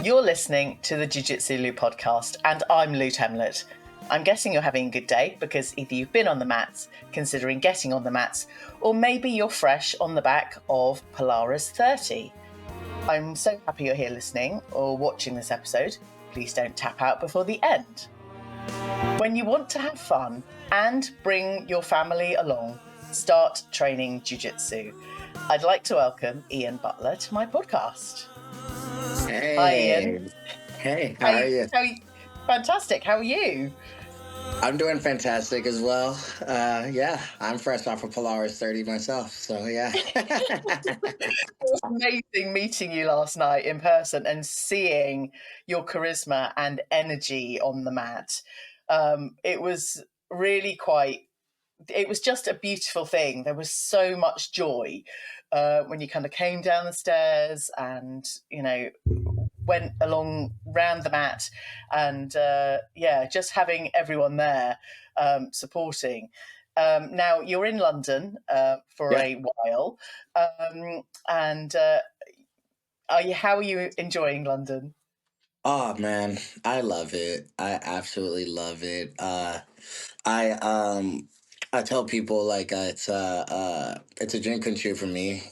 You're listening to the Jiu Jitsu Lou podcast, and I'm Lou Temlett. I'm guessing you're having a good day because either you've been on the mats, considering getting on the mats, or maybe you're fresh on the back of Polaris 30. I'm so happy you're here listening or watching this episode. Please don't tap out before the end. When you want to have fun and bring your family along, start training Jiu Jitsu. I'd like to welcome Ian Butler to my podcast. Hey. Hi, Ian. Hey, how are you? Fantastic. How are you? I'm doing fantastic as well. I'm fresh off of Polaris 30 myself, so yeah. It was amazing meeting you last night in person and seeing your charisma and energy on the mat. It was really it was just a beautiful thing. There was so much joy when you kind of came down the stairs and, went along round the mat and just having everyone there supporting. Now you're in London for a while, how are you enjoying London? Oh man, I love it. I absolutely love it. I tell people like it's a dream come true for me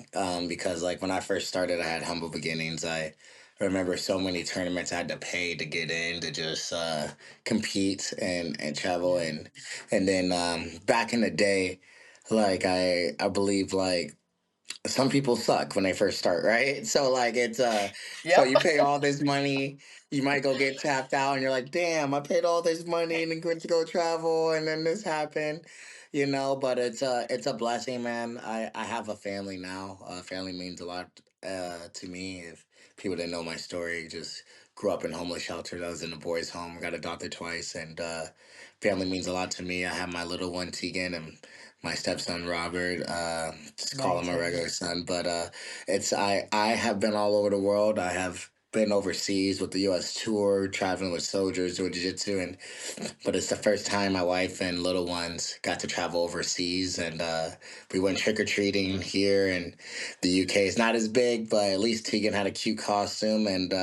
because like when I first started, I had humble beginnings. I remember so many tournaments I had to pay to get in to just compete and travel and then back in the day, like I believe like some people suck when they first start, right? So like it's so Yep. you pay all this money, you might go get tapped out and you're like, damn, I paid all this money and then went to go travel and then this happened, but it's a blessing, man. I have a family now. Family means a lot to me. If people didn't know my story, just grew up in homeless shelters. I was in a boys' home, got adopted twice, and family means a lot to me. I have my little one Tegan and my stepson Robert. Just call him a regular son, but I have been all over the world. I have been overseas with the U.S. tour, traveling with soldiers doing jiu-jitsu, but it's the first time my wife and little ones got to travel overseas, and we went trick-or-treating here in the UK. It's not as big, but at least Tegan had a cute costume, and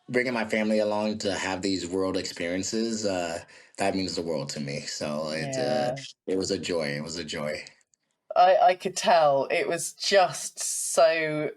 bringing my family along to have these world experiences, that means the world to me. So it was a joy. It was a joy. I could tell it was just so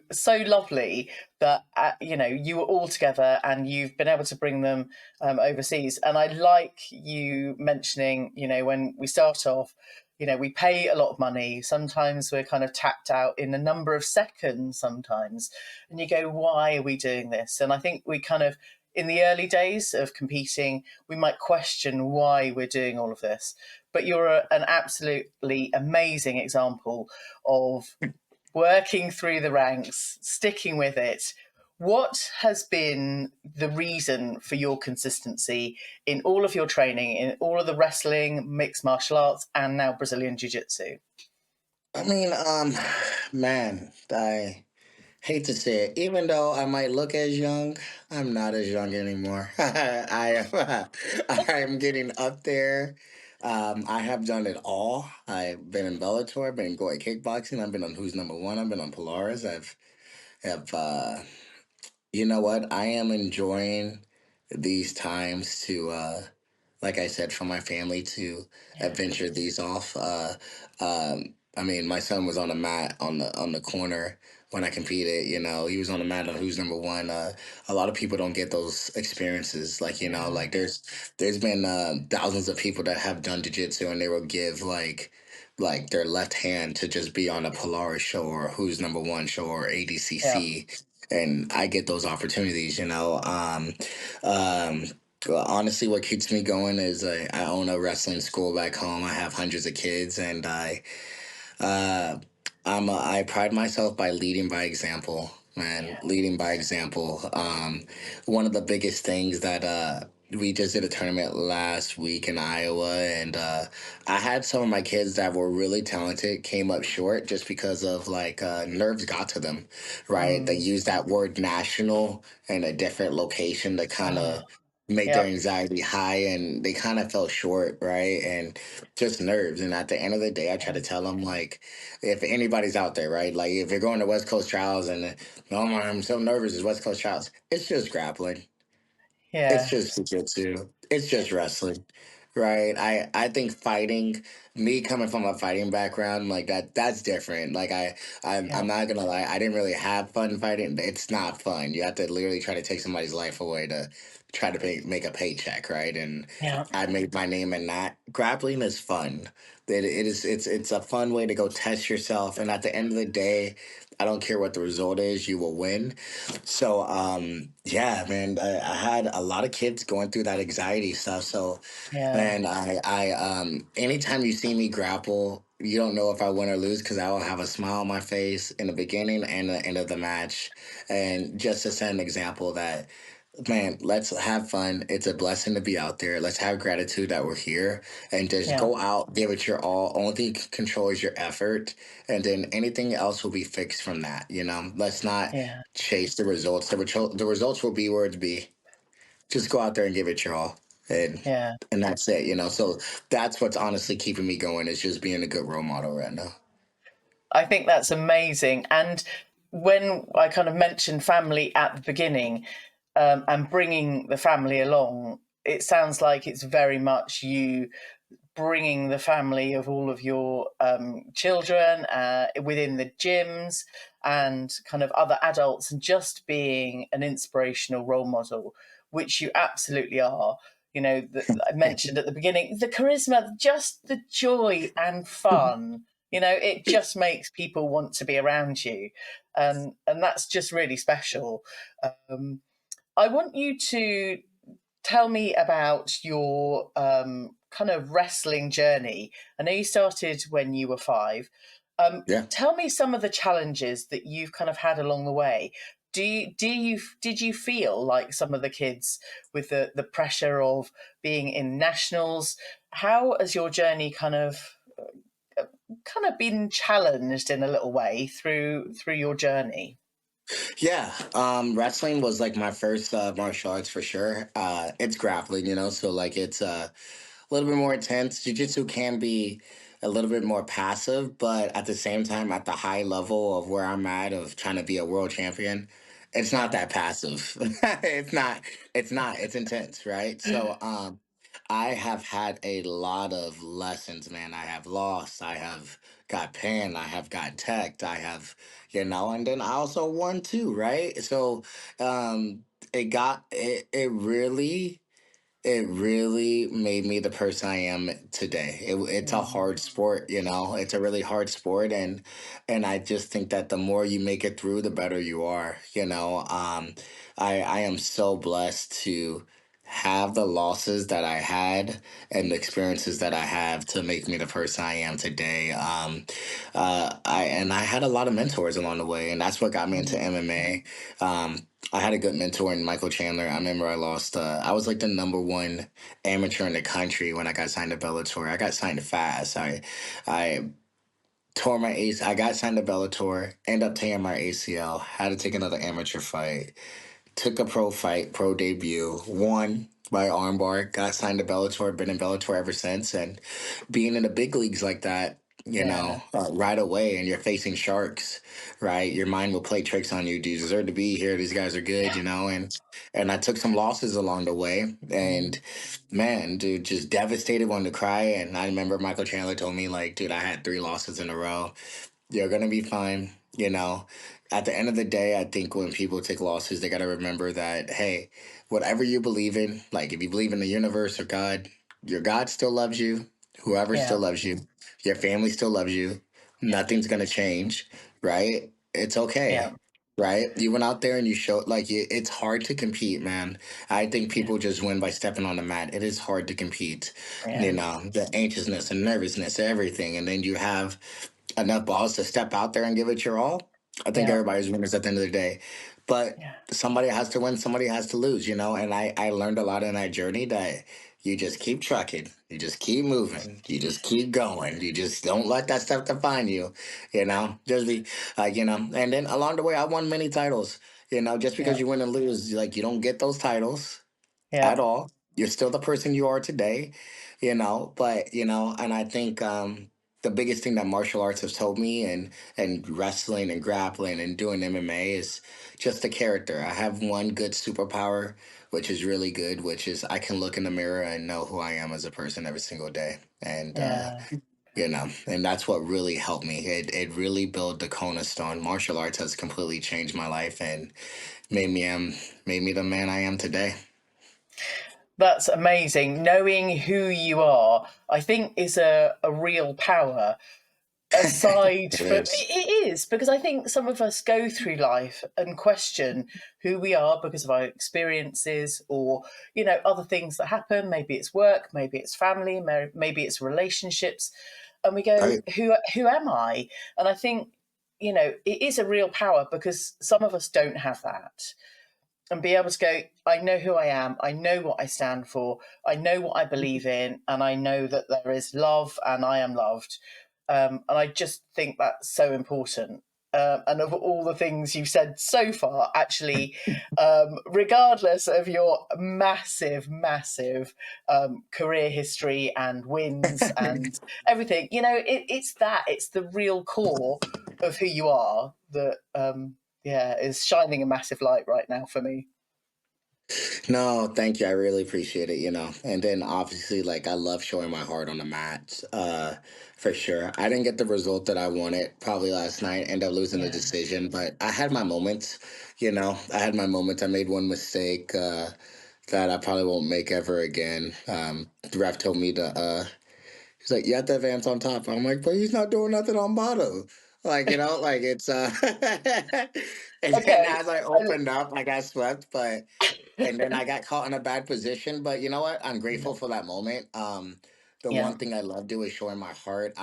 lovely that you were all together and you've been able to bring them overseas. And I like you mentioning, when we start off, we pay a lot of money. Sometimes we're kind of tapped out in a number of seconds sometimes, and you go, why are we doing this? And I think we kind of, in the early days of competing, we might question why we're doing all of this. But you're an absolutely amazing example of working through the ranks, sticking with it. What has been the reason for your consistency in all of your training, in all of the wrestling, mixed martial arts, and now Brazilian Jiu Jitsu? I mean, man, I hate to say it. Even though I might look as young, I'm not as young anymore. I am getting up there. I have done it all. I've been in Bellator, I've been in Goy kickboxing, I've been on Who's Number One, I've been on Polaris, have you know what? I am enjoying these times to like I said, for my family to adventure these off. I mean, my son was on the mat on the corner when I competed. He was on the mat on Who's Number One. A lot of people don't get those experiences. Like like there's been thousands of people that have done jiu-jitsu and they will give like their left hand to just be on a Polaris show or Who's Number One show or ADCC. Yeah. And I get those opportunities. Well, honestly, what keeps me going is I own a wrestling school back home. I have hundreds of kids, and uh, I pride myself by leading by example, man. Yeah. Leading by example. One of the biggest things that we just did a tournament last week in Iowa, and I had some of my kids that were really talented came up short just because of like nerves got to them, right? They used that word national in a different location to kind of make their Yep. anxiety high, and they kind of fell short, right? And just nerves. And at the end of the day, I try Yeah. to tell them, like, if anybody's out there, right? Like, if you're going to West Coast trials and, oh my, I'm so nervous, it's West Coast trials. It's just grappling. It's Yeah. just jiu-jitsu. It's just wrestling, right? I think fighting, me coming from a fighting background, like that's different. Like I'm Yep. not gonna lie, I didn't really have fun fighting. It's not fun. You have to literally try to take somebody's life away to try to make a paycheck, right? And Yeah. I made my name in that. Grappling is fun. It's a fun way to go test yourself. And at the end of the day, I don't care what the result is, you will win. So yeah, man, I had a lot of kids going through that anxiety stuff. So Yeah. man, anytime you see me grapple, you don't know if I win or lose because I will have a smile on my face in the beginning and the end of the match. And just to set an example that, man, let's have fun. It's a blessing to be out there. Let's have gratitude that we're here and just Yeah. go out, give it your all. Only thing you can control is your effort. And then anything else will be fixed from that. Let's not Yeah. chase the results. The results will be where it be. Just go out there and give it your all. And Yeah. and that's it. So that's what's honestly keeping me going is just being a good role model right now. I think that's amazing. And when I kind of mentioned family at the beginning, and bringing the family along, it sounds like it's very much you bringing the family of all of your children within the gyms and kind of other adults, and just being an inspirational role model, which you absolutely are. I mentioned at the beginning the charisma, just the joy and fun. It just makes people want to be around you, and that's just really special. Um, I want you to tell me about your kind of wrestling journey. I know you started when you were 5. Yeah. Tell me some of the challenges that you've kind of had along the way. Did you feel like some of the kids with the pressure of being in nationals? How has your journey kind of been challenged in a little way through your journey? Yeah, wrestling was like my first martial arts for sure. It's grappling, so like it's a little bit more intense. Jiu-jitsu can be a little bit more passive, but at the same time, at the high level of where I'm at of trying to be a world champion, it's not Yeah. that passive. It's not, it's intense, right? So I have had a lot of lessons, man. I have lost, I have got pinned, I have got teched, and then I also won too, right? So it really made me the person I am today. It's a Mm, hard sport, It's a really hard sport, and I just think that the more you make it through, the better you are. I am so blessed to have the losses that I had and the experiences that I have to make me the person I am today. I had a lot of mentors along the way, and that's what got me into mm, MMA. I had a good mentor in Michael Chandler. I remember I was like the number one amateur in the country when I got signed to Bellator. I got signed fast. I tore my ace. I got signed to Bellator, ended up tearing my ACL, had to take another amateur fight, took a pro fight, pro debut, won by armbar, got signed to Bellator, been in Bellator ever since. And being in the big leagues like that, yeah. right away, and you're facing sharks, right? Your mind will play tricks on you. Do you deserve to be here? These guys are good, and I took some losses along the way, and Mm, man, dude, just devastated, wanted to cry. And I remember Michael Chandler told me, like, dude, I had 3 losses in a row. You're gonna be fine. At the end of the day, I think when people take losses, they gotta remember that, hey, whatever you believe in, like if you believe in the universe or God, your God still loves you. Whoever still yeah. loves you, your family still loves you. Nothing's gonna change, right? It's Yeah. okay. Right, you went out there and you showed like it's hard to compete, man. I think Yeah. people just win by stepping on the mat. It is hard to compete, Yeah. the anxiousness and nervousness, everything, and then you have enough balls to step out there and give it your all, I think Yeah. everybody's winners at the end of the day. But Yeah. somebody has to win, somebody has to lose, And I learned a lot in that journey that you just keep trucking, you just keep moving, you just keep going, you just don't let that stuff define you, Just be like, and then along the way, I won many titles. Just because Yeah. you win and lose, like you don't get those titles. Yeah. at all. You're still the person you are today, but and I think the biggest thing that martial arts has told me and wrestling and grappling and doing MMA is just the character. I have one good superpower, which is really good, which is I can look in the mirror and know who I am as a person every single day. And Yeah. and that's what really helped me. It really built the cornerstone. Martial arts has completely changed my life and made me am made me the man I am today. That's amazing. Knowing who you are, I think, is a real power. Aside It from is. it is because I think some of us go through life and question who we are because of our experiences or other things that happen. Maybe it's work, maybe it's family, maybe it's relationships, and we go, Right. who am I? And I think it is a real power because some of us don't have that, and be able to go, I know who I am, I know what I stand for, I know what I believe in, and I know that there is love and I am loved. And I just think that's so important. And of all the things you've said so far, actually, regardless of your massive, massive career history and wins and everything, it's the real core of who you are that yeah, is shining a massive light right now for me. No, thank you. I really appreciate it. And then obviously, like, I love showing my heart on the mat, for sure. I didn't get the result that I wanted probably last night, end up losing the Yeah. decision, but I had my moments. I had my moments. I made one mistake that I probably won't make ever again. The ref told me to he's like, you have to advance on top. I'm like, but he's not doing nothing on bottom. Like, like it's and then Okay. as I opened up, I got swept, but and then I got caught in a bad position. But you know what? I'm Yeah. grateful for that moment. The Yeah. one thing I love do is showing my heart.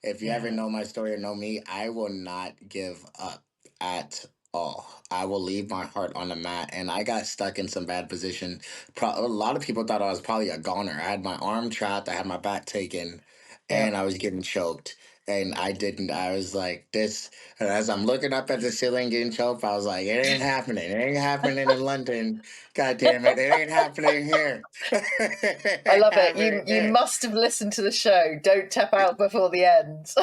If you ever Yeah. know my story or know me, I will not give up at all. I will leave my heart on the mat. And I got stuck in some bad position. A lot of people thought I was probably a goner. I had my arm trapped. I had my back taken, Yeah. and I was getting choked. And I didn't. I was like this. And as I'm looking up at the ceiling getting choked, I was like, it ain't happening. It ain't happening in London. God damn it. It ain't happening here. It I ain't love it. You happening you here. must have listened to the show. Don't tap out before the end.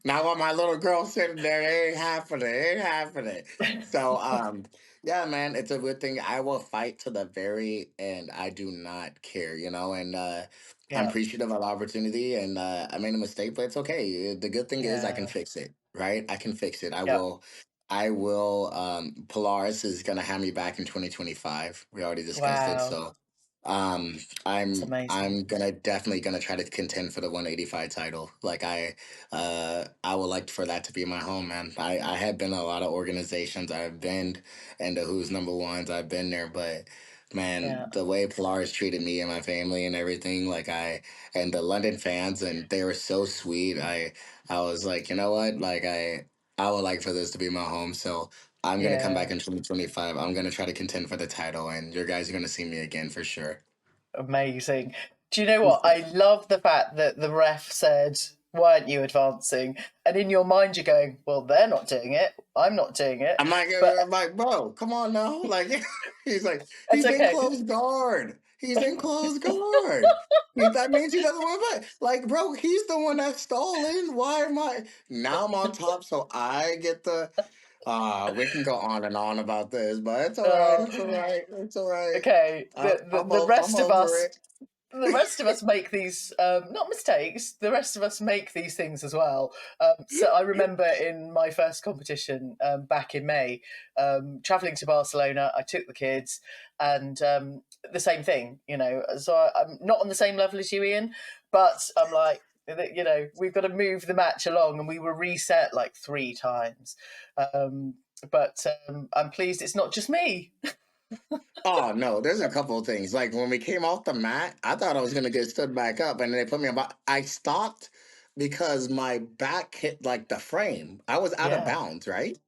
Now while my little girl sitting there, it ain't happening. It ain't happening. So yeah, man, it's a good thing. I will fight to the very end. I do not care, and I'm Yeah. appreciative of the opportunity and I made a mistake, but it's okay. The good thing is I can Yeah. fix it, right? I can fix it. Yeah. I will Polaris is gonna have me back in 2025. We already discussed it. Wow. So um It's amazing. I'm gonna definitely gonna try to contend for the 185 title. Like I would like for that to be my home, man. I have been in a lot of organizations. I've been in the who's number ones. I've been there, but Yeah. man, the way Polaris treated me and my family and everything, and the London fans, and they were so sweet. I was like, you know what, like I would like for this to be my home. So I'm gonna come back Yeah. in 2025. I'm gonna try to contend for the title, and your guys are gonna see me again for sure. Amazing. Do you know what? I love the fact that the ref said, "Why aren't you advancing?" And in your mind, you're going, "Well, they're not doing it. I'm not doing it." But I'm like, bro, come on now. Like, he's like, it's he's in okay. closed guard. He's in closed guard. That means he doesn't want to fight. Like, bro, he's the one that's stolen. Why am I? Now I'm on top, so I get the. We can go on and on about this, but it's all right. Uh, It's all right. It's all right. okay. The I'm rest of over us it. make these not mistakes. The rest of us make these things as well. So I remember in my first competition back in May, traveling to Barcelona, I took the kids, and the same thing. So I'm not on the same level as you, Ian, but I'm like, we've got to move the match along, and we were reset like 3 times. Um, but I'm pleased it's not just me. Oh no, there's a couple of things. Like when we came off the mat, I thought I was gonna get stood back up, and then they put me about. I stopped because my back hit like the frame. I was out of Yeah, bounds, right?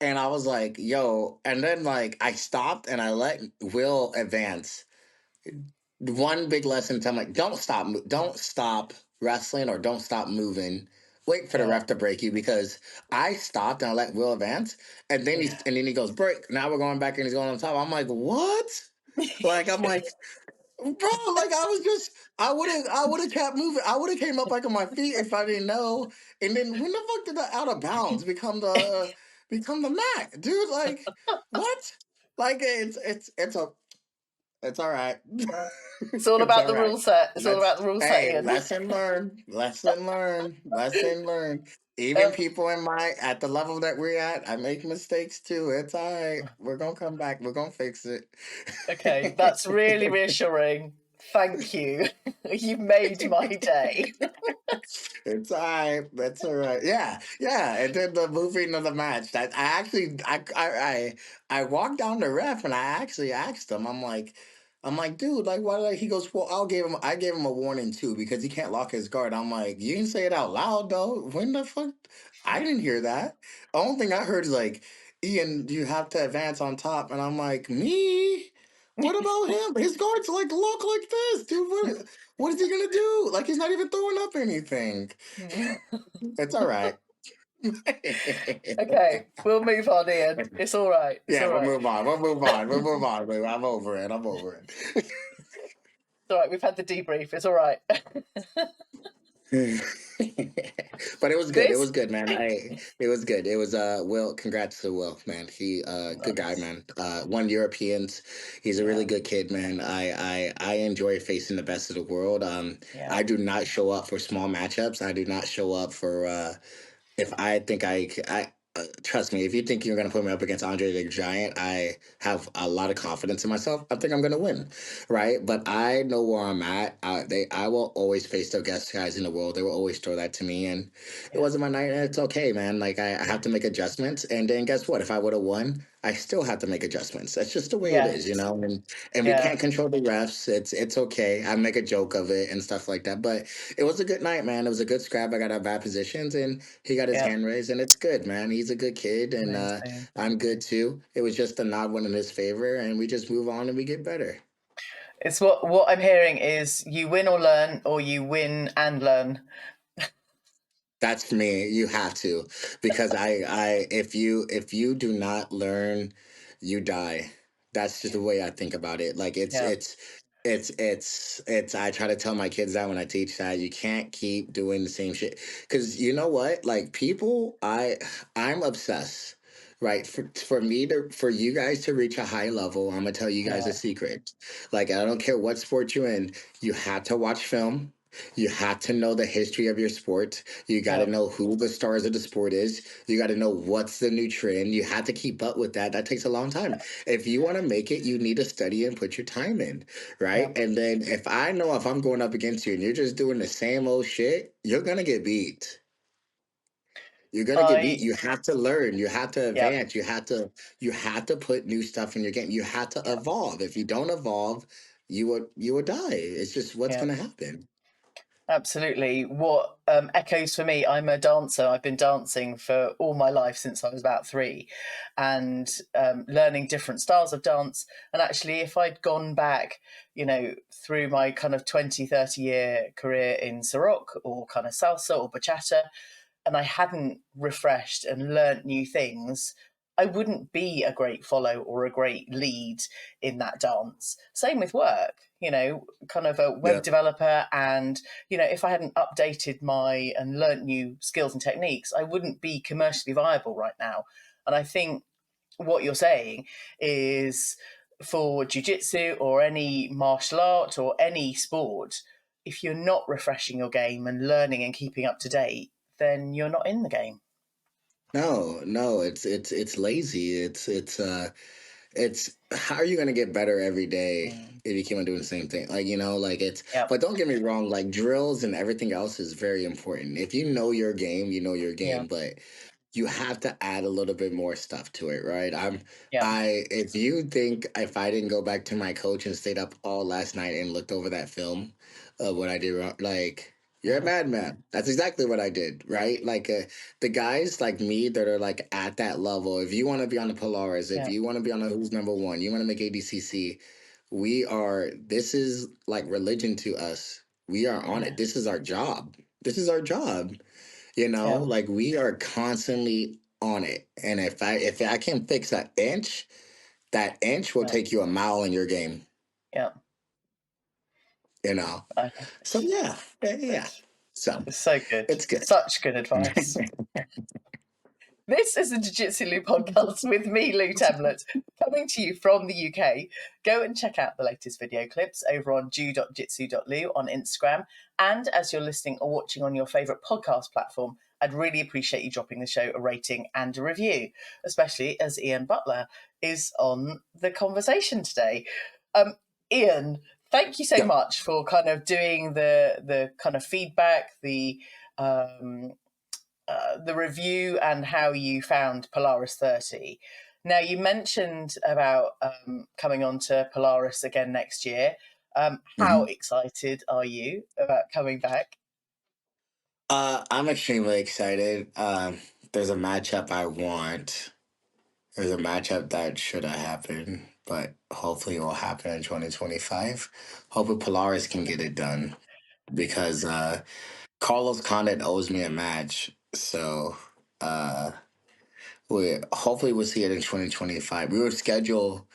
And I was like, "Yo!" And then like I stopped and I let Will advance. One big lesson to him, like, don't stop wrestling or don't stop moving wait for the Yeah. ref to break you because I stopped and I let Will advance, Yeah. and then he goes break. Now we're going back and he's going on top. I'm like, what? Like I'm like, bro, like I would have kept moving. I would have came up back on my feet if I didn't know. And then when the fuck did the out of bounds become the Mac, dude? Like what? Like it's all right. It's all It's about all the right. rule set. It's all Let's about the rule set, hey, Ian. lesson learned. Lesson learned. Lesson learned. Even Um, people in my at the level that we're at, I make mistakes too. It's all right. We're gonna come back. We're gonna fix it. okay, that's really reassuring. Thank you. You've made my day. It's all right. That's all right. Yeah, yeah. And then the moving of the match. That I actually, I walked down the ref and I actually asked him. I'm like, dude, like, why? He goes, well, I gave him a warning too because he can't lock his guard. I'm like, you didn't say it out loud though. When the fuck? I didn't hear that. The only thing I heard is like, Ian, you have to advance on top, and I'm like, me. What about him? His guards like look like this, dude. What is he gonna do? Like he's not even throwing up anything. It's all right. Okay, we'll move on, Ian. It's all right. It's Yeah, all we'll right. move on. We'll move on. We'll move on, baby. I'm over it. I'm over it. It's all right. We've had the debrief. It's all right. But it was good. It This was good, man. It was good. It was Will, congrats to Will, man. He good guy, nice. man. Won Europeans. He's a really Yeah, good kid, man. I enjoy facing the best of the world. yeah, I do not show up for small matchups. I do not show up for if I think I trust me, if you think you're gonna put me up against Andre the Giant, I have a lot of confidence in myself. I think I'm gonna win, right? But I know where I'm at. I will always face the best guys in the world. They will always throw that to me, and it yeah, wasn't my night. And it's okay, man. Like I have to make adjustments, and then guess what? If I would have won, I still have to make adjustments. That's just the way it is, you yes, know. And we yeah, can't control the refs. It's okay. I make a joke of it and stuff like that. But it was a good night, man. It was a good scrap. I got out bad positions, and he got his yeah. hand raised, and it's good, man. He's a good kid, and Amazing. I'm good too. It was just a nod one in his favor, and we just move on and we get better. It's what I'm hearing is you win or learn, or you win and learn. That's me. You have to, because if you do not learn, you die. That's just the way I think about it. Like Yeah, it's. I try to tell my kids that when I teach that you can't keep doing the same shit. Because you know what? Like people, I'm obsessed. Right, for you guys to reach a high level, I'm gonna tell you guys yeah, a secret. Like I don't care what sport you're in, you have to watch film. You have to know the history of your sport. You got to yeah, know who the stars of the sport is. You got to know what's the new trend. You have to keep up with that. That takes a long time. If you want to make it, you need to study and put your time in, yeah. right? And then if I'm going up against you and you're just doing the same old shit, you're gonna get beat. You're gonna get beat. I You have to learn. You have to yeah, advance. You have to put new stuff in your game. You have to yeah, evolve. If you don't evolve, you will die. It's just what's yeah. gonna happen. Absolutely. What echoes for me, I'm a dancer. I've been dancing for all my life since I was about three and learning different styles of dance. And actually, if I'd gone back, through my kind of 20, 30-year career in Sarok or kind of salsa or bachata, and I hadn't refreshed and learnt new things, I wouldn't be a great follow or a great lead in that dance. Same with work, kind of a web Yeah. developer. And, if I hadn't updated my and learnt new skills and techniques, I wouldn't be commercially viable right now. And I think what you're saying is for jiu-jitsu or any martial art or any sport, if you're not refreshing your game and learning and keeping up to date, then you're not in the game. No, no, it's lazy. It's how are you gonna get better every day Mm. if you keep on doing the same thing? Like, you know, like it's Yeah, but don't get me wrong, like drills and everything else is very important. If you know your game, you know your yeah, game, but you have to add a little bit more stuff to it, right? yeah, If you think if I didn't go back to my coach and stayed up all last night and looked over that film of what I did wrong, like you're a mhm, madman. That's exactly what I did, right? Like the guys like me that are like at that level. If you want to be on the Polaris, if yeah, you want to be on a Who's Number One, you want to make ADCC, we are. This is like religion to us. We are on yeah, it. This is our job. This is our job. Yeah. Like we are constantly on it. And if I can fix that inch will Yeah. take you a mile in your game, Yeah. you know. So Perfect. yeah, yeah, yeah. Perfect. So It's so good. it's good. Such good advice. This is the Jiu Jitsu Lou podcast with me, Lou Temlet, coming to you from the UK. Go and check out the latest video clips over on ju.jitsu.lu on Instagram. And as you're listening or watching on your favourite podcast platform, I'd really appreciate you dropping the show a rating and a review, especially as Ian Butler is on the conversation today. Um, Ian, thank you so Yep. much for kind of doing the kind of feedback, um, the review and how you found Polaris 30. Now, you mentioned about coming on to Polaris again next year. How Mhm. excited are you about coming back? I'm extremely excited. There's a matchup I want. There's a matchup that should have happened, but hopefully it will happen in 2025. Hopefully Polaris can get it done because Carlos Condit owes me a match. So uh, hopefully we'll see it in 2025. We were scheduled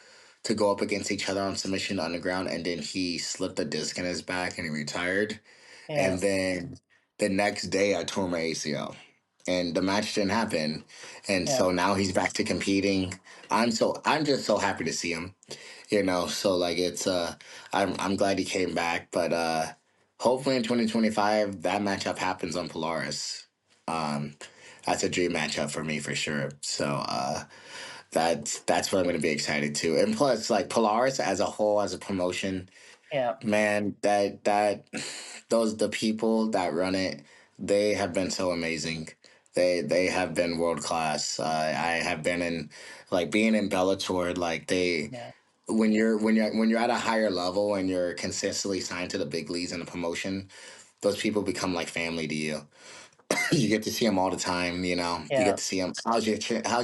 to go up against each other on Submission Underground, and then he slipped a disc in his back and he retired. Yeah, And then the next day, I tore my ACL, and the match didn't happen. And yeah, so now he's back to competing. I'm just so happy to see him. So like it's I'm glad he came back, but hopefully in 2025 that matchup happens on Polaris. Um, that's a dream matchup for me for sure. So that's what I'm going to be excited to. And plus, like Polaris as a whole, as a promotion, yeah, man, that those the people that run it, they have been so amazing. They have been world class. I have been in like being in Bellator, like they yeah, when you're at a higher level and you're consistently signed to the big leagues in a promotion, those people become like family to you. You get to see them all the time. You yeah, get to see them. How's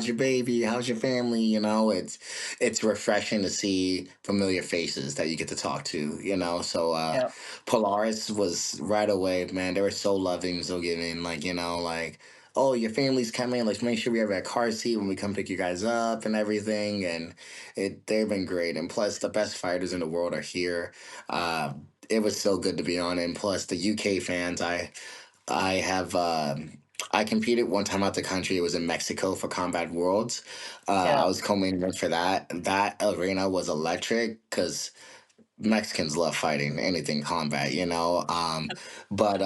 your baby? How's your family? It's refreshing to see familiar faces that you get to talk to. So yeah, Polaris was right away, man. They were so loving, so giving. Like like, oh, your family's coming. Let's make sure we have a car seat when we come pick you guys up and everything. And they've been great. And plus, the best fighters in the world are here. It was so good to be on. And plus, the UK fans, I have I competed one time out the country. It was in Mexico for Combat Worlds. I yeah, was co-main for that. That arena was electric because Mexicans love fighting anything combat, But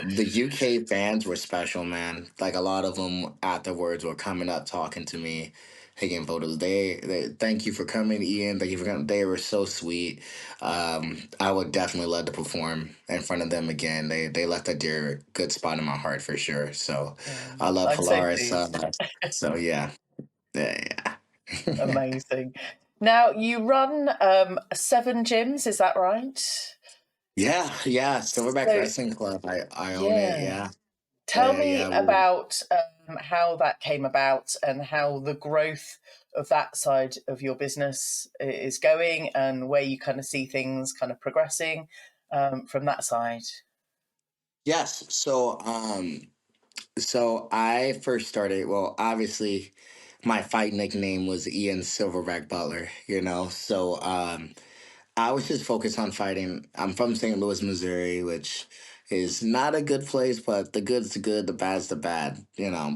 the UK fans were special, man. Like a lot of them afterwards were coming up talking to me, taking photos. They thank you for coming, Ian. Thank you for coming. They were so sweet. I would definitely love to perform in front of them again. They left a dear good spot in my heart for sure. So yeah. I love I'm so Polaris. pleased. So yeah, yeah, yeah. Amazing. Now, you run 7 gyms, is that right? Yeah, yeah. Silverback So, Wrestling Club. I own it. yeah. Yeah. Tell Yeah, me yeah. about how that came about and how the growth of that side of your business is going and where you kind of see things kind of progressing from that side. Yes. So I first started, well, obviously my fight nickname was Ian Silverback Butler, So I was just focused on fighting. I'm from St. Louis, Missouri, which is not a good place, but the good's the good, the bad's the bad,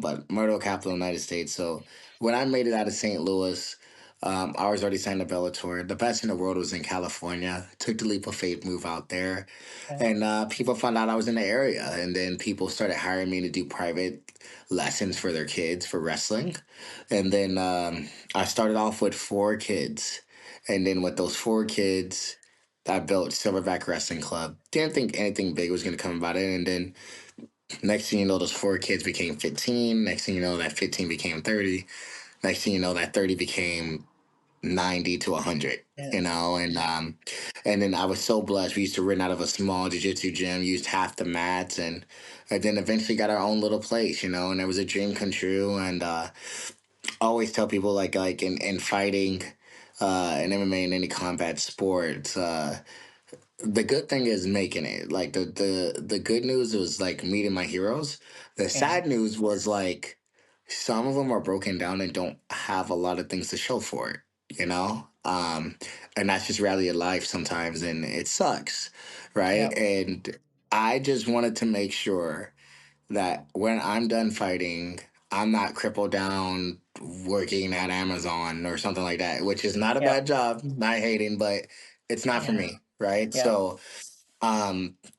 but murder capital of the United States. So when I made it out of St. Louis, I was already signed to Bellator. The best in the world was in California. Took the leap of faith, move out there. Yeah, And people found out I was in the area. And then people started hiring me to do private lessons for their kids for wrestling. And then I started off with 4 kids. And then with those 4 kids, I built Silverback Wrestling Club. Didn't think anything big was going to come about it. And then next thing you know, those 4 kids became 15. Next thing you know, that 15 became 30. Next thing you know, that 30 became 90 to 100, yeah, and then I was so blessed. We used to rent out of a small jiu-jitsu gym, used half the mats, and then eventually got our own little place, and it was a dream come true. And I always tell people like in fighting, in MMA and any combat sports, The good thing is making it. Like the good news was like meeting my heroes. The Yeah, sad news was like some of them are broken down and don't have a lot of things to show for it, you know? And that's just reality of life sometimes and it sucks, yeah, right? And I just wanted to make sure that when I'm done fighting, I'm not crippled down working at Amazon or something like that, which is not a yeah, bad job, not hating, but it's not for yeah, me, right? yeah, So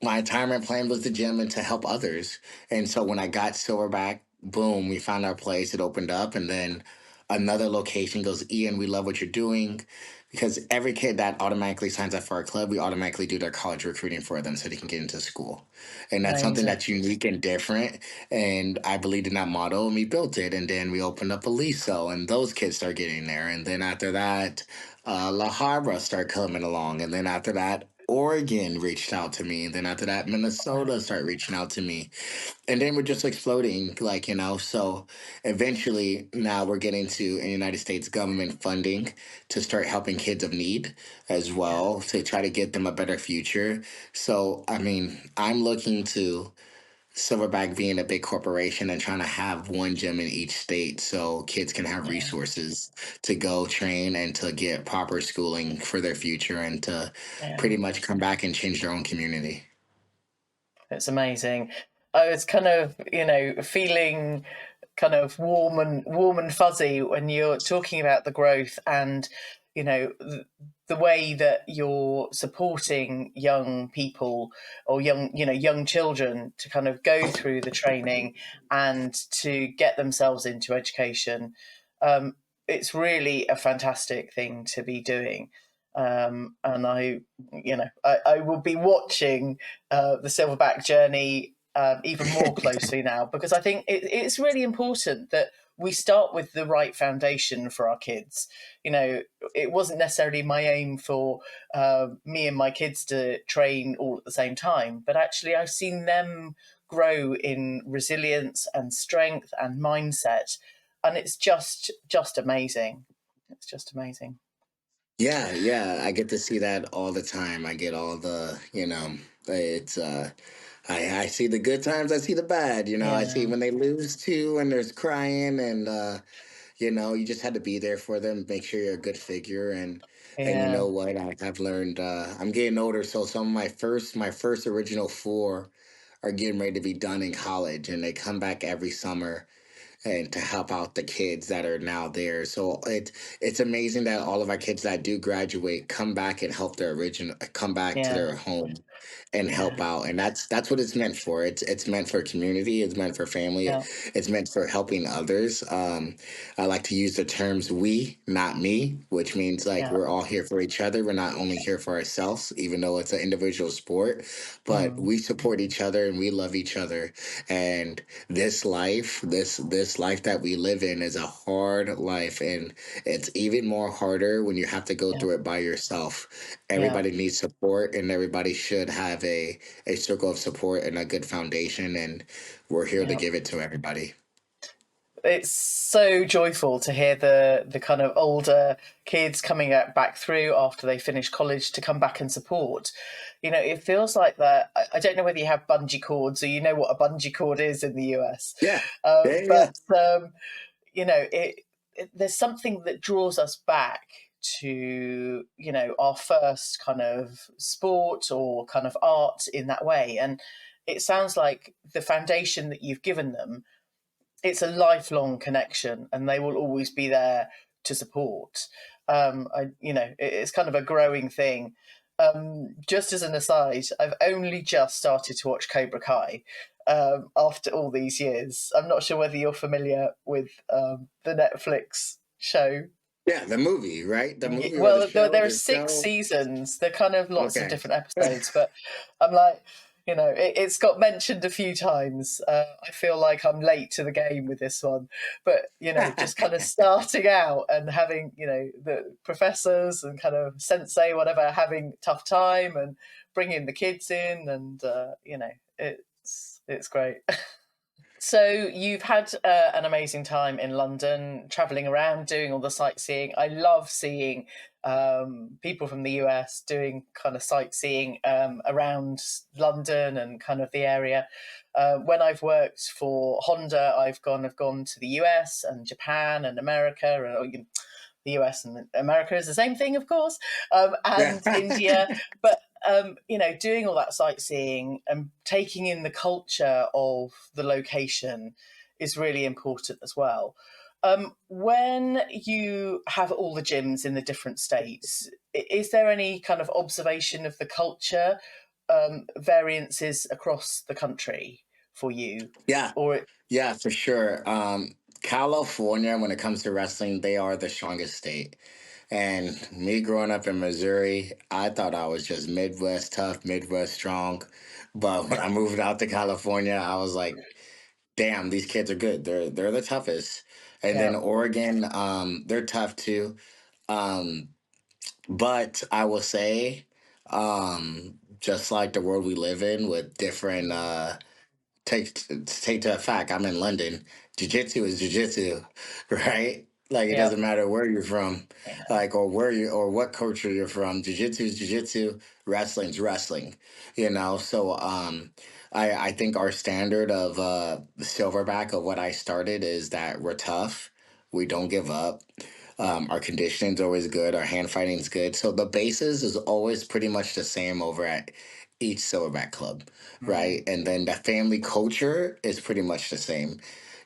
my retirement plan was the gym and to help others. And so when I got Silverback, boom, we found our place, it opened up, and then another location goes, Ian, we love what you're doing. Because every kid that automatically signs up for our club, we automatically do their college recruiting for them so they can get into school. And that's something amazing. that's unique and different. And I believed in that model and we built it. And then we opened up a Liso and those kids start getting there. And then after that, La Habra started coming along. And then after that, Oregon reached out to me. And then after that, Minnesota started reaching out to me. And then we're just exploding, like, you know. So eventually, now we're getting to United States government funding to start helping kids of need as Yeah, well to try to get them a better future. So, I mean, I'm looking to Silverback being a big corporation and trying to have one gym in each state so kids can have yeah, resources to go train and to get proper schooling for their future and to yeah. pretty much come back and change their own community. It's amazing. I was kind of, feeling kind of warm and fuzzy when you're talking about the growth and, the way that you're supporting young people or young children to kind of go through the training and to get themselves into education. Um, it's really a fantastic thing to be doing. And I will be watching the Silverback journey even more closely now because I think it's really important that we start with the right foundation for our kids. It wasn't necessarily my aim for me and my kids to train all at the same time, but actually I've seen them grow in resilience and strength and mindset, and it's just amazing. It's just amazing. Yeah, yeah, I get to see that all the time. I get all the, it's I see the good times, I see the bad, I see Yeah, when they lose too and there's crying and you just had to be there for them, make sure you're a good figure and you yeah, know what, I've learned I'm getting older, so some of my first original four are getting ready to be done in college and they come back every summer and to help out the kids that are now there. So it's amazing that all of our kids that do graduate come back and help their original come back to yeah, their home and help yeah, out. And that's what it's meant for. It's meant for community, it's meant for family, yeah, it's meant for helping others. I like to use the terms we, not me, which means like yeah. we're all here for each other. We're not only here for ourselves, even though it's an individual sport, but Mm, we support each other and we love each other. And this life that we live in is a hard life, and it's even more harder when you have to go yeah, through it by yourself. yeah, Everybody needs support, and everybody should have a circle of support and a good foundation, and we're here to yeah. give it to everybody. It's so joyful to hear the kind of older kids coming back through after they finish college to come back and support. It feels like that. I don't know whether you have bungee cords or you know what a bungee cord is in the US, Yeah, yeah, yeah. but there's something that draws us back to our first kind of sport or kind of art in that way, and it sounds like the foundation that you've given them, it's a lifelong connection and they will always be there to support. It's kind of a growing thing. Just as an aside, I've only just started to watch Cobra Kai after all these years. I'm not sure whether you're familiar with the Netflix show. Yeah, the movie, right? The movie or the Well, there, show? there are The six show. seasons. They're kind of lots of Okay. different episodes, but I'm like, it's got mentioned a few times. I feel like I'm late to the game with this one, but just kind of starting out and having the professors and kind of sensei whatever having tough time and bringing the kids in, and it's great. So you've had an amazing time in London, traveling around, doing all the sightseeing. I love seeing people from the US doing kind of sightseeing around London and kind of the area. When I've worked for Honda, I've gone to the US and Japan and America, and the US and America is the same thing, of course, Yeah. and India. But doing all that sightseeing and taking in the culture of the location is really important as well. When you have all the gyms in the different states, is there any kind of observation of the culture variances across the country for you, Yeah. or Yeah, for sure. California, when it comes to wrestling, they are the strongest state. And me growing up in Missouri, I thought I was just Midwest tough, Midwest strong. But when I moved out to California, I was like, damn, these kids are good. They're the toughest. And yeah, then Oregon, they're tough too. Um, but I will say, just like the world we live in with different take to a fact. I'm in London. Jiu-jitsu is jiu-jitsu, right? Like it yeah, doesn't matter where you're from, yeah, like or where you or what culture you're from. Jiu-jitsu is jiu-jitsu. Wrestling's wrestling. So I think our standard of the silverback of what I started is that we're tough. We don't give up. Our conditioning's always good. Our hand fighting's good. So the basis is always pretty much the same over at each silverback club, mm, right? And then the family culture is pretty much the same.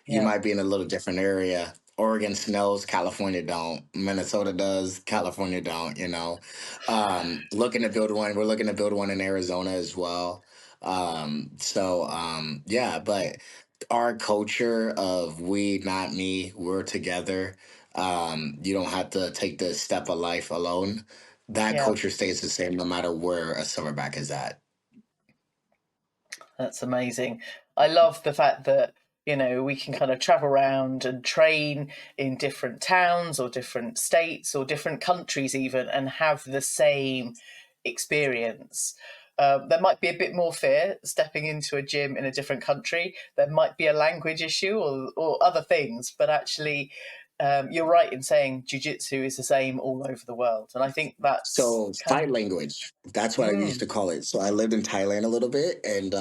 You yeah, might be in a little different area. Oregon snows, California don't. Minnesota does, California don't. Looking to build one. We're looking to build one in Arizona as well. Yeah, but our culture of we, not me, we're together. You don't have to take this step of life alone. That yeah. culture stays the same no matter where a silverback is at. That's amazing. I love the fact that, we can kind of travel around and train in different towns or different states or different countries, even, and have the same experience. There might be a bit more fear stepping into a gym in a different country. There might be a language issue or other things, but actually, you're right in saying jujitsu is the same all over the world. And I think that's So kind of, sign language. That's what I used mm, to call it. So I lived in Thailand a little bit and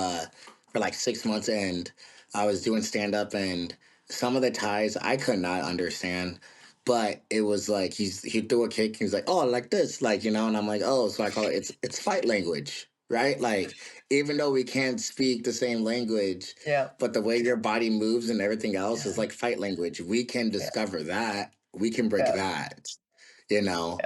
for like 6 months and I was doing stand up and some of the Thais I could not understand. But it was like he threw a kick, he's like, oh, like this, like, and I'm like, oh, so I call it it's fight language, right? Like even though we can't speak the same language, yeah, but the way your body moves and everything else is yeah, like fight language. We can yeah, discover that, we can break yeah. that you know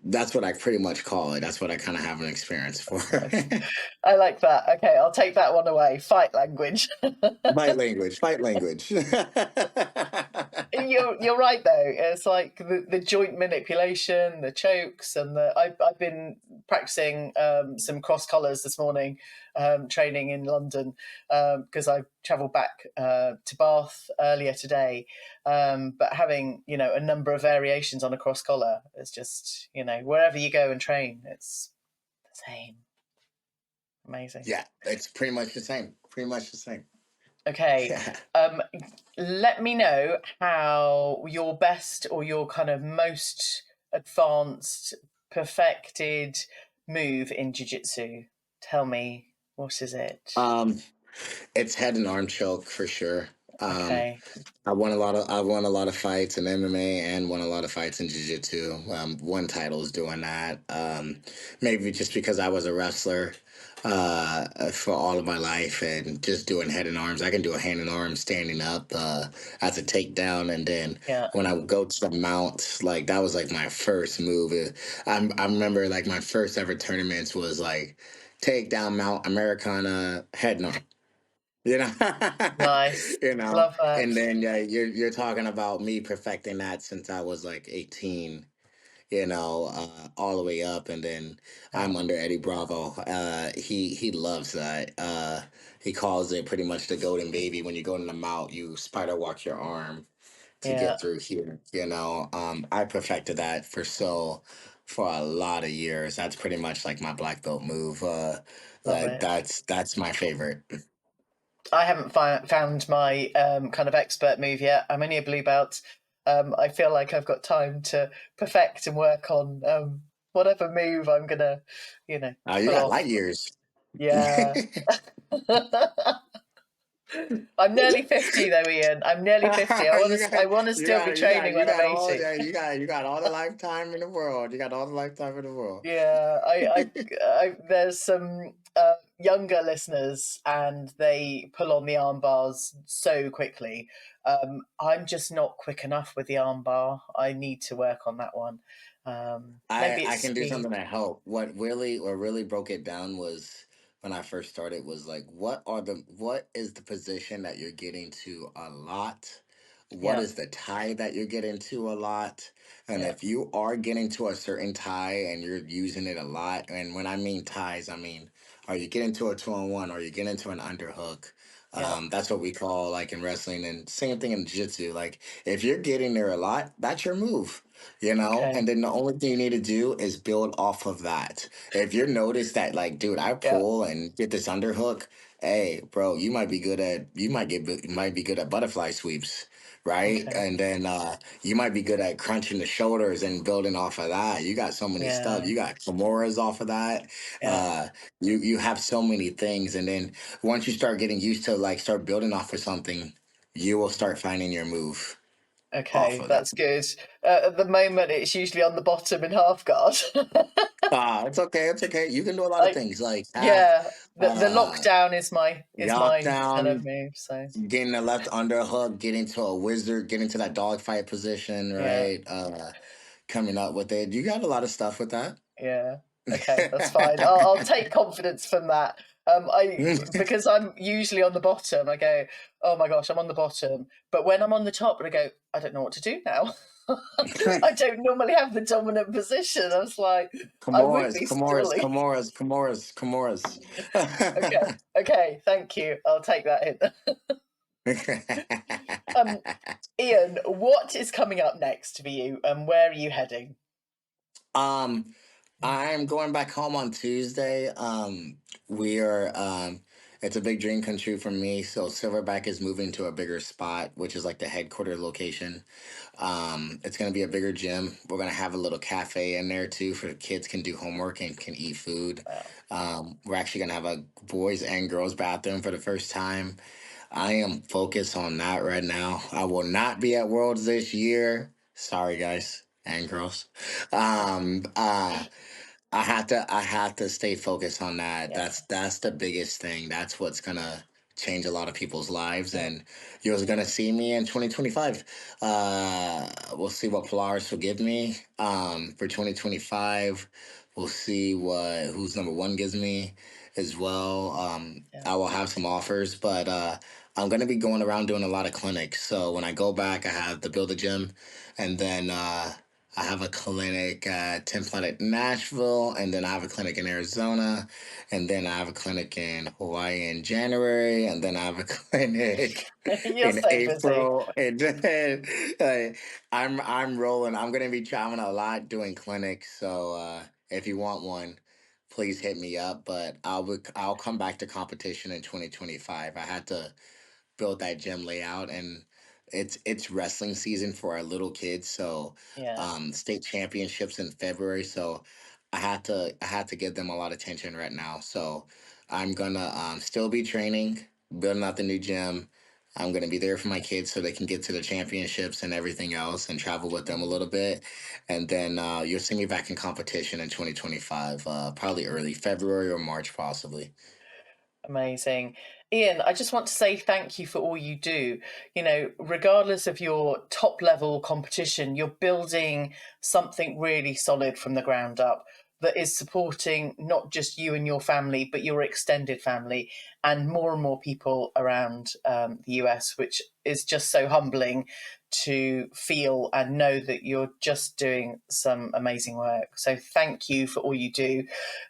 that's what I pretty much call it. That's what I kind of have an experience for. That's nice. I like that. Okay, I'll take that one away. Fight language. Fight language, fight language. You're right though. It's like the joint manipulation, the chokes, and I've been practicing some cross collars this morning, training in London because I travelled back to Bath earlier today. But having a number of variations on a cross collar is just wherever you go and train, it's the same. Amazing. Yeah, it's pretty much the same, pretty much the same. Okay. Yeah. Um, Let me know how your best or your kind of most advanced, perfected move in jiu-jitsu. Tell me, what is it? um it's head and arm choke for sure. um Okay. I won a lot of fights in MMA and won a lot of fights in jiu-jitsu. Won titles doing that. Maybe just because I was a wrestler for all of my life and just doing head and arms. I can do a hand and arm standing up as a takedown, and then Yeah. when I would go to the mount, like that was like my first move. I remember like my first ever tournaments was like takedown, mount, Americana, head and arm. You know, Nice. you know, Love that. and then you're talking about me perfecting that since I was like 18. All the way up, and then Yeah. I'm under Eddie Bravo. He loves that. He calls it pretty much the golden baby. When you go in the mouth, you spider walk your arm to Yeah. get through here. I perfected that for a lot of years. That's pretty much like my black belt move. Love it. That's my favorite. I haven't found my kind of expert move yet. I'm only a blue belt. I feel like I've got time to perfect and work on whatever move I'm gonna, You pull got light off. years. Yeah. I'm nearly 50 though, Ian. I'm nearly 50. I want you to. got I want to you still be got you got training you when I'm got all 80. yeah, you got all the lifetime in the world. You got all the lifetime in the world. Yeah, there's some younger listeners, and they pull on the arm bars so quickly. I'm just not quick enough with the arm bar. I need to work on that one. I Maybe I it's can do speed. something to help. What really broke it down was when I first started was like what is the position that you're getting to a lot? What Yeah, is the tie that you're getting to a lot? And yeah, if you are getting to a certain tie and you're using it a lot, and when I mean ties, I mean are you getting to a 2-on-1? Are you getting to an underhook? yeah. That's what we call like in wrestling and same thing in jiu-jitsu. Like if you're getting there a lot, that's your move, Okay. and then the only thing you need to do is build off of that. If you notice that, like, dude, I Yeah. pull and get this underhook, hey, bro, you might be good at butterfly sweeps, right? Okay. And then you might be good at crunching the shoulders and building off of that. You got so many stuff. Yeah. You got femoras off of that. Yeah. uh you have so many things, and then once you start getting used to like start building off of something, you will start finding your move off Okay, of that. that's good. At the moment, it's usually on the bottom in half guard. It's okay. It's okay. You can do a lot of Like, things like half, yeah, the uh, lockdown is my kind of knockdown, move. So getting the left underhook, getting to a wizard, getting to that dogfight position, yeah, right? Coming up with it. You got a lot of stuff with that. yeah. Okay, that's fine. I'll take confidence from that. Because I'm usually on the bottom. I go, oh my gosh, I'm on the bottom. But when I'm on the top, and I go, I don't know what to do now. I don't normally have the dominant position. I was like, I would Comoras, be Comoras, stalling. Comoras, Comoras, Comoras. Okay, okay, thank you. I'll take that in. um, Ian, what is coming up next for you, and where are you heading? um, I'm going back home on Tuesday. We are it's a big dream come true for me. So Silverback is moving to a bigger spot, which is like the headquarter location. It's gonna be a bigger gym. We're gonna have a little cafe in there too for the kids can do homework and can eat food. Wow. We're actually gonna have a boys and girls bathroom for the first time. I am focused on that right now. I will not be at Worlds this year. Sorry, guys and girls. Um, uh, I have to stay focused on that. Yeah, That's the biggest thing. That's what's gonna change a lot of people's lives, yeah, and you're gonna see me in 2025. We'll see what Polaris will give me. For 2025, we'll see what who's number one gives me as well. yeah. I will have some offers, but I'm gonna be going around doing a lot of clinics. So when I go back, I have to build a gym, and then I have a clinic at 10 Planet Nashville, and then I have a clinic in Arizona, and then I have a clinic in Hawaii in January, and then I have a clinic You're in so busy. April. And then I'm rolling. I'm gonna be traveling a lot doing clinics. So if you want one, please hit me up. But I'll come back to competition in 2025. I had to build that gym layout, and it's wrestling season for our little kids. So Yeah, state championships in February, so I had to give them a lot of attention right now. So I'm gonna still be training, building out the new gym. I'm gonna be there for my kids so they can get to the championships and everything else and travel with them a little bit. And then you'll see me back in competition in 2025, probably early February or March possibly. amazing. Ian, I just want to say thank you for all you do. Regardless of your top level competition, you're building something really solid from the ground up that is supporting not just you and your family, but your extended family and more people around the US, which is just so humbling to feel and know that you're just doing some amazing work. So thank you for all you do.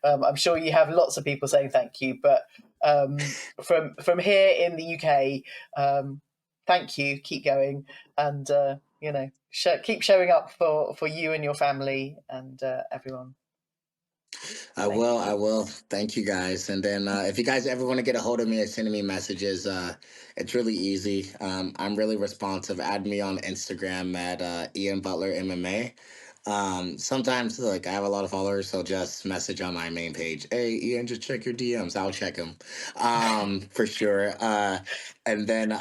I'm sure you have lots of people saying thank you, but from here in the UK, thank you. Keep going, and keep showing up for you and your family and everyone. I Thank will. I you. will. Thank you guys. And then if you guys ever want to get a hold of me or sending me messages, it's really easy. I'm really responsive. Add me on Instagram at Ian Butler MMA. Sometimes like I have a lot of followers, so just message on my main page. Hey, Ian, just check your DMs. I'll check them, for sure. And then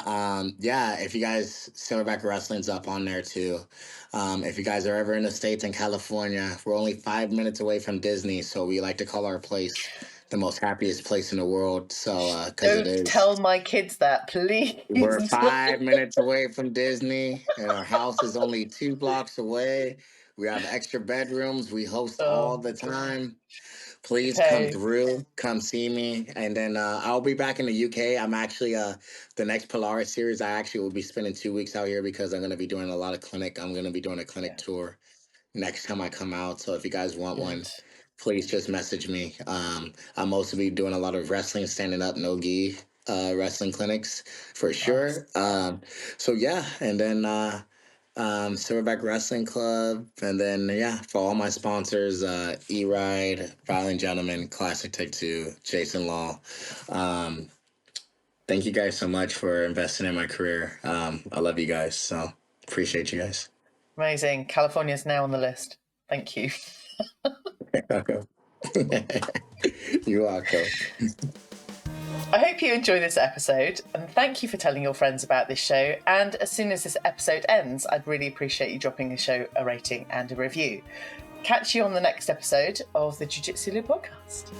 yeah, if you guys Silverback Wrestling's up on there too. If you guys are ever in the States and California, we're only 5 minutes away from Disney, so we like to call our place the most happiest place in the world. So, because it Don't is. tell my kids that, please. We're 5 minutes away from Disney, and our house is only 2 blocks away. We have extra bedrooms. We host all Oh, the time. Please come okay. through, come see me, and then I'll be back in the UK. I'm actually the next Polaris series. I actually will be spending 2 weeks out here because I'm going to be doing a lot of clinic. I'm going to be doing a clinic Yeah, tour next time I come out. So if you guys want good. one, please just message me. I'm also be doing a lot of wrestling, standing up, no gi wrestling clinics for Nice. sure. So yeah, and then Silverback Wrestling Club, and then yeah, for all my sponsors, E Ride, Violent Gentleman, Classic Take Two, Jason Law. Um, Thank you guys so much for investing in my career. I love you guys, so appreciate you guys. Amazing. California's now on the list. Thank you. Welcome. You're welcome. I hope you enjoy this episode, and thank you for telling your friends about this show. And as soon as this episode ends, I'd really appreciate you dropping the show a rating and a review. Catch you on the next episode of the Jiu Jitsu Podcast.